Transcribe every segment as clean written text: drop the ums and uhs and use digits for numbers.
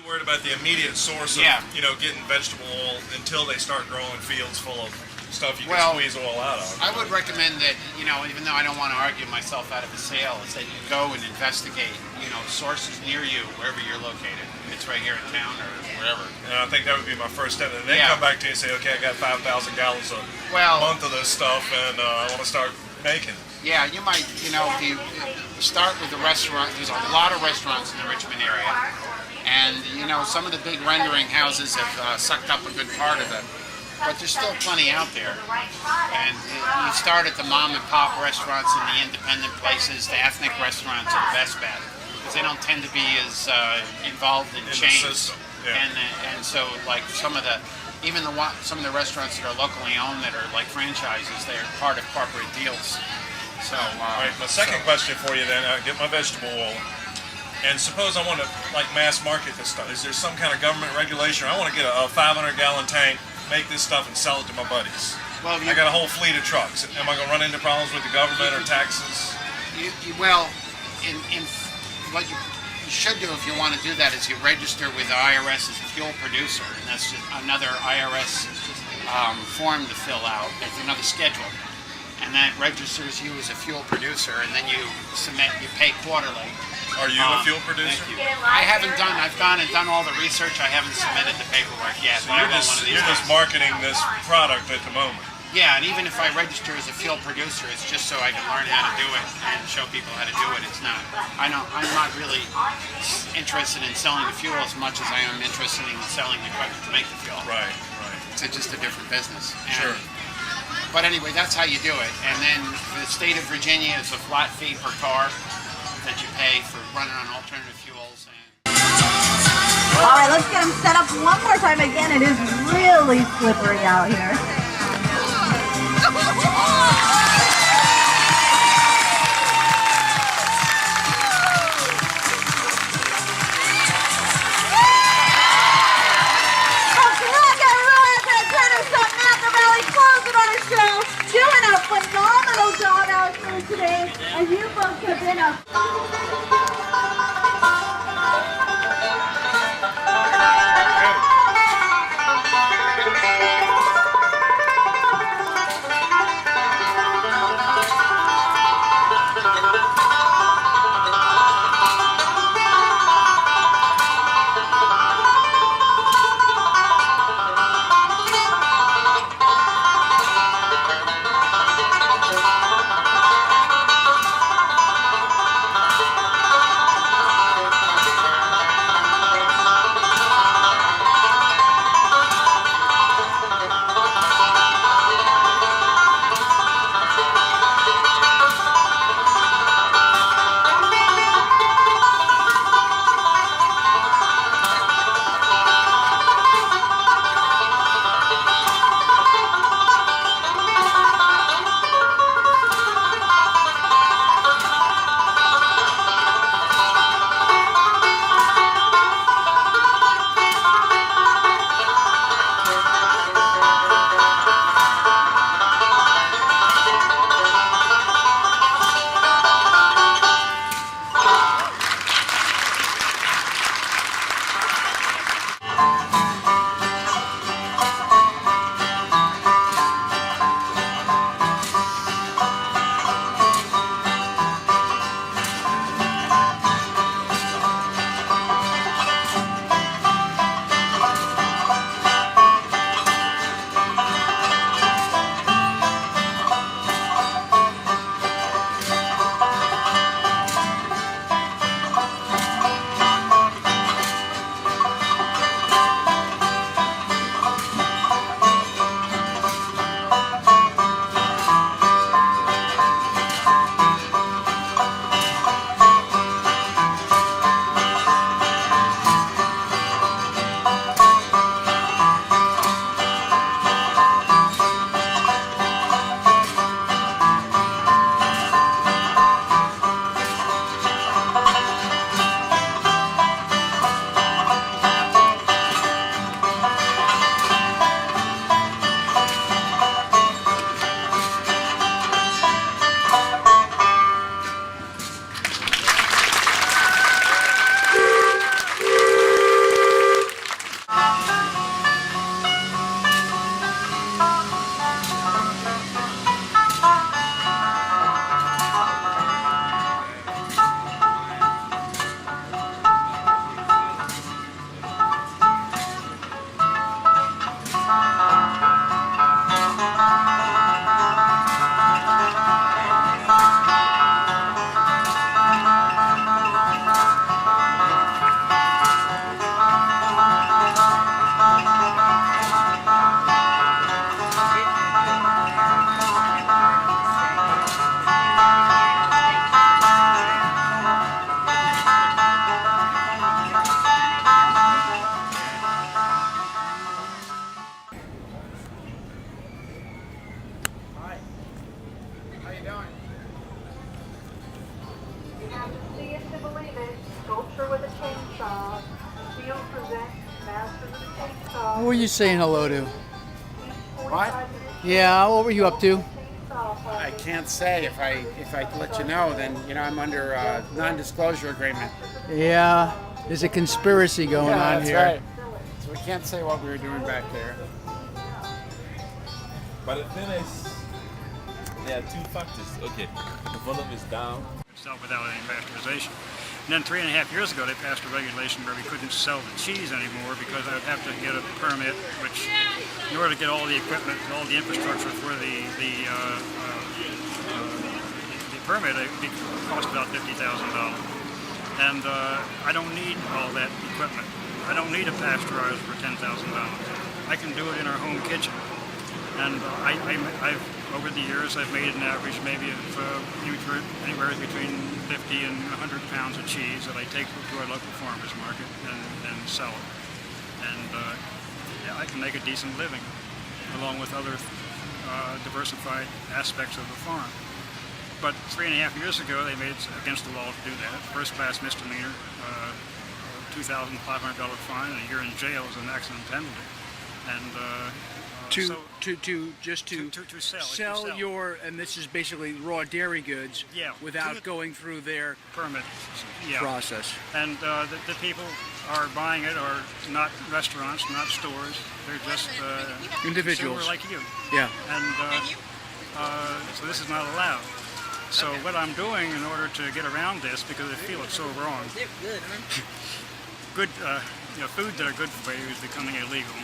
Worried about the immediate source of, getting vegetable oil until they start growing fields full of stuff you can squeeze oil out of. I would recommend that, even though I don't want to argue myself out of a sale, is that you go and investigate, sources near you, wherever you're located. If it's right here in town or wherever. And I think that would be my first step. And then come back to you and say, okay, I got 5,000 gallons a month of this stuff, and I want to start making it. Yeah, you might, if you start with the restaurant, there's a lot of restaurants in the Richmond area. And, some of the big rendering houses have sucked up a good part of it. But there's still plenty out there. And you start at the mom and pop restaurants and the independent places, the ethnic restaurants are the best bet. Because they don't tend to be as involved in chains. And so, like, some of the restaurants that are locally owned that are like franchises, they're part of corporate deals. So, all right, my second question for you then, get my vegetable oil. And suppose I want to mass market this stuff. Is there some kind of government regulation? I want to get a 500-gallon tank, make this stuff, and sell it to my buddies. Well, I got a whole fleet of trucks. Am I going to run into problems with the government or taxes? What you should do if you want to do that is you register with the IRS as a fuel producer, and that's just another IRS form to fill out. It's another schedule. And that registers you as a fuel producer, and then you pay quarterly. Are you a fuel producer? Thank you. I've gone and done all the research. I haven't submitted the paperwork yet. So you're just marketing this product at the moment. Yeah, and even if I register as a fuel producer, it's just so I can learn how to do it and show people how to do it. It's not. I'm not really interested in selling the fuel as much as I am interested in selling the equipment to make the fuel. Right. It's just a different business. Sure. But anyway, that's how you do it. And then the state of Virginia is a flat fee per car that you pay for running on alternative fuels. All right, let's get them set up one more time. Again, it is really slippery out here. Doing a phenomenal job out here today, and you folks have been a Who were you saying hello to? What? Yeah, what were you up to? I can't say. If I let you know, then I'm under a non-disclosure agreement. Yeah, there's a conspiracy going on that's here. right. So we can't say what we were doing back there. But the thing is, there are two factors. Okay, the volume is down. Itself without any pasteurization. And then 3.5 years ago, they passed a regulation where we couldn't sell the cheese anymore because I would have to get a permit, which, in order to get all the equipment, all the infrastructure for the permit, it cost about $50,000. And I don't need all that equipment. I don't need a pasteurizer for $10,000. I can do it in our home kitchen. And I've over the years, I've made an average maybe of anywhere between 50 and 100 pounds of cheese that I take to our local farmers market and sell it. And yeah, I can make a decent living, along with other diversified aspects of the farm. But 3.5 years ago, they made it against the law to do that. First-class misdemeanor, $2,500 fine, and a year in jail as an accident penalty. And to sell your, and this is basically raw dairy goods, yeah, without going through their permit process. And the people are buying it are not restaurants, not stores. They're just individuals like you. Yeah. And so this is not allowed. So what I'm doing in order to get around this, because I feel it's so wrong, good food that are good for you is becoming illegal.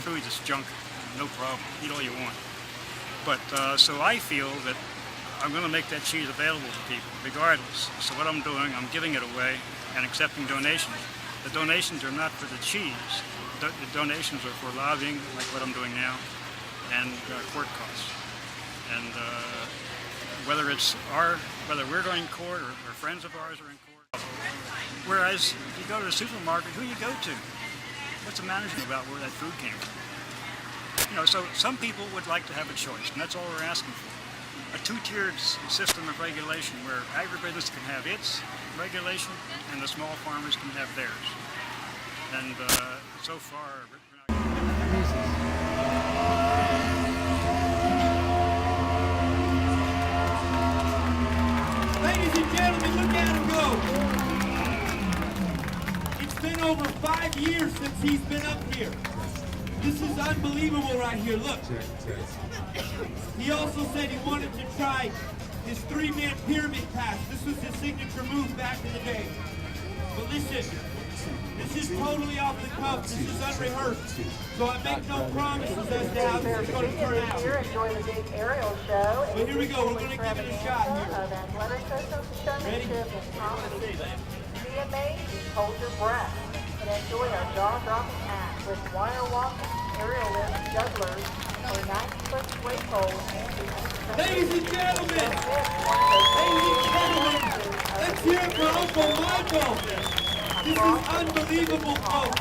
Food is junk. No problem. Eat all you want. But so I feel that I'm going to make that cheese available to people, regardless. So what I'm doing, I'm giving it away and accepting donations. The donations are not for the cheese. The donations are for lobbying, like what I'm doing now, and court costs. And whether we're going to court or friends of ours are in court. Whereas if you go to the supermarket, who you go to? What's the management about where that food came from? So some people would like to have a choice, and that's all we're asking for. A two-tiered system of regulation where agribusiness can have its regulation and the small farmers can have theirs. And so far, we're not... Ladies and gentlemen, look at him go. It's been over 5 years since he's been up here. This is unbelievable right here, look. He also said he wanted to try his 3-man pyramid pass. This was his signature move back in the day. But listen, this is totally off the cuff. This is unrehearsed. So I make no promises as to how this is going to turn out. Here, enjoy the big aerial show. But here we go. We're going to give it a shot here. Ready? Be amazed, hold your breath, and enjoy our jaw-dropping act with wire walking, aerial lift, jugglers, a 90-foot sway pole, and Ladies and gentlemen, let's hear it for Uncle Michael. This is unbelievable, folks.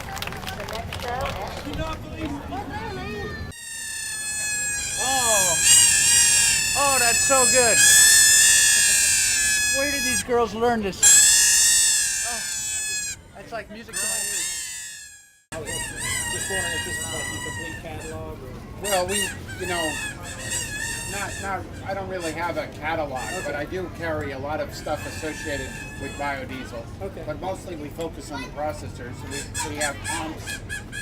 the next show. I do not believe it. Oh, that's so good. Where did these girls learn this? Oh, that's like music to my ears. Just wondering if this is like your complete catalog or... Well, I don't really have a catalog, but I do carry a lot of stuff associated with biodiesel. Okay. But mostly we focus on the processors. We have pumps.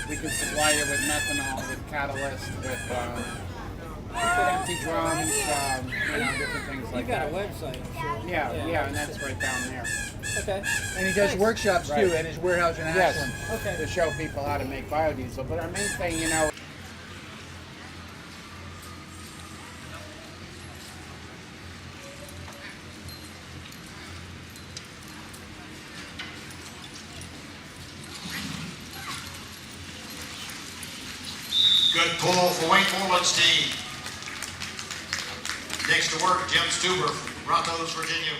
We can supply you with methanol, with catalyst, with empty drums, different things like that. You got a website, I'm sure. Yeah, and that's right down there. Okay. And he does workshops too Right. at his warehouse in Yes. Ashland. Okay. To show people how to make biodiesel. But our main thing, Good pull for Wayne Moreland's team. Next to work, Jim Stuber from Rocco's, Virginia.